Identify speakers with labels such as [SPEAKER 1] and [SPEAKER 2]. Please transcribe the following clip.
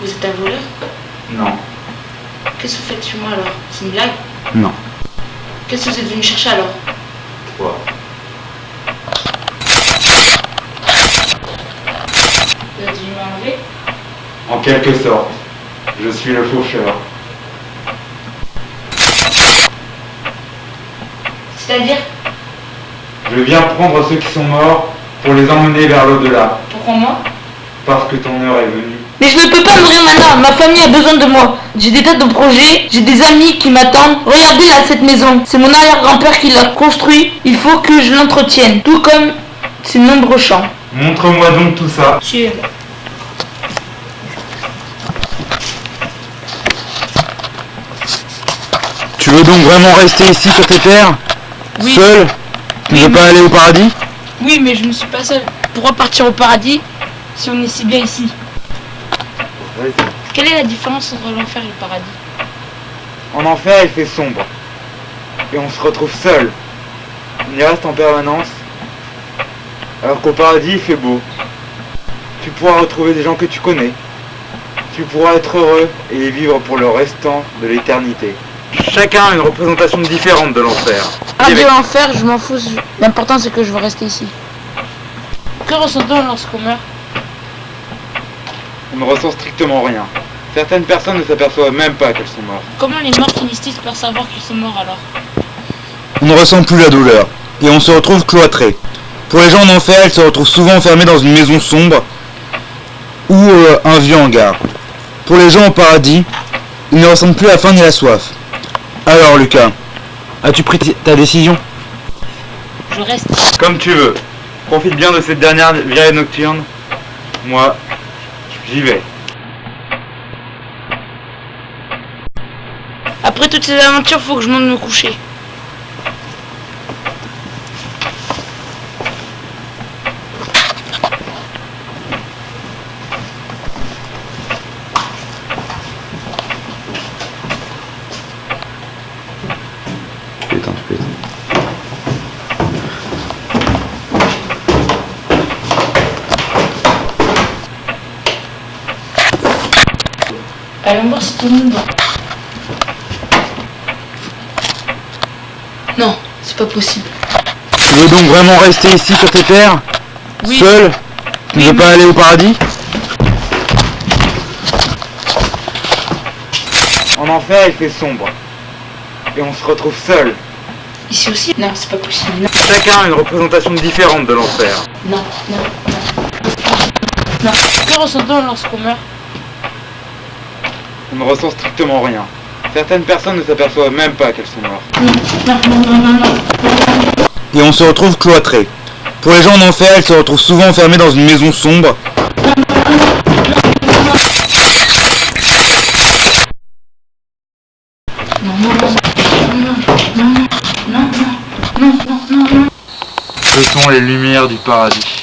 [SPEAKER 1] Vous êtes un voleur?
[SPEAKER 2] Non.
[SPEAKER 1] Qu'est-ce que vous faites chez moi alors? C'est une blague?
[SPEAKER 2] Non.
[SPEAKER 1] Qu'est-ce que vous êtes venu chercher alors?
[SPEAKER 2] Toi.
[SPEAKER 1] Vous êtes venu m'enlever?
[SPEAKER 2] En quelque sorte. Je suis le faucheur.
[SPEAKER 1] C'est-à-dire?
[SPEAKER 2] Je viens prendre ceux qui sont morts pour les emmener vers l'au-delà.
[SPEAKER 1] Pourquoi moi?
[SPEAKER 2] Parce que ton heure est venue.
[SPEAKER 3] Mais je ne peux pas mourir maintenant, ma famille a besoin de moi. J'ai des tas de projets, j'ai des amis qui m'attendent. Regardez là cette maison, c'est mon arrière-grand-père qui l'a construit. Il faut que je l'entretienne, tout comme ces nombreux champs.
[SPEAKER 2] Montre-moi donc tout ça.
[SPEAKER 1] Suivez-moi.
[SPEAKER 4] Tu veux donc vraiment rester ici sur tes terres?
[SPEAKER 1] Oui.
[SPEAKER 4] Seul? Tu ne veux pas aller au paradis?
[SPEAKER 1] Oui, mais je ne suis pas seul. Pourquoi partir au paradis si on est si bien ici? Quelle est la différence entre l'enfer et le paradis?
[SPEAKER 2] En enfer, il fait sombre. Et on se retrouve seul. On y reste en permanence. Alors qu'au paradis, il fait beau. Tu pourras retrouver des gens que tu connais. Tu pourras être heureux et y vivre pour le restant de l'éternité. Chacun a une représentation différente de l'enfer.
[SPEAKER 1] Paradis ou l'enfer, je m'en fous. L'important c'est que je veux rester ici. Que ressent-on lorsqu'on meurt?
[SPEAKER 2] On ne ressent strictement rien. Certaines personnes ne s'aperçoivent même pas qu'elles sont mortes.
[SPEAKER 1] Comment les morts finissent-ils par savoir qu'ils sont morts alors?
[SPEAKER 4] On ne ressent plus la douleur, et on se retrouve cloîtré. Pour les gens en enfer, ils se retrouvent souvent enfermés dans une maison sombre ou un vieux hangar. Pour les gens au paradis, ils ne ressentent plus la faim ni la soif. Alors Lucas, as-tu pris ta décision?
[SPEAKER 1] Je reste.
[SPEAKER 2] Comme tu veux. Profite bien de cette dernière virée nocturne. Moi, j'y vais.
[SPEAKER 1] Après toutes ces aventures, faut que je monte me coucher.
[SPEAKER 4] Putain, putain.
[SPEAKER 1] Allons voir si tout le monde dort. Non, c'est pas possible.
[SPEAKER 4] Tu veux donc vraiment rester ici sur tes terres?
[SPEAKER 1] Oui.
[SPEAKER 4] Seul? Tu ne veux pas aller au paradis?
[SPEAKER 2] En enfer, il fait sombre. Et on se retrouve seul.
[SPEAKER 1] Ici aussi? Non, c'est pas possible. Non,
[SPEAKER 2] Chacun a une représentation différente de l'enfer.
[SPEAKER 1] non, non, non. Non. Que ressent-on lorsqu'on meurt?
[SPEAKER 2] On ne ressent strictement rien. Certaines personnes ne s'aperçoivent même pas qu'elles sont mortes.
[SPEAKER 1] Non, non, non, non, non.
[SPEAKER 4] Et on se retrouve cloîtré. Pour les gens en enfer, ils se retrouvent souvent enfermés dans une maison sombre
[SPEAKER 2] Ce sont les lumières du paradis.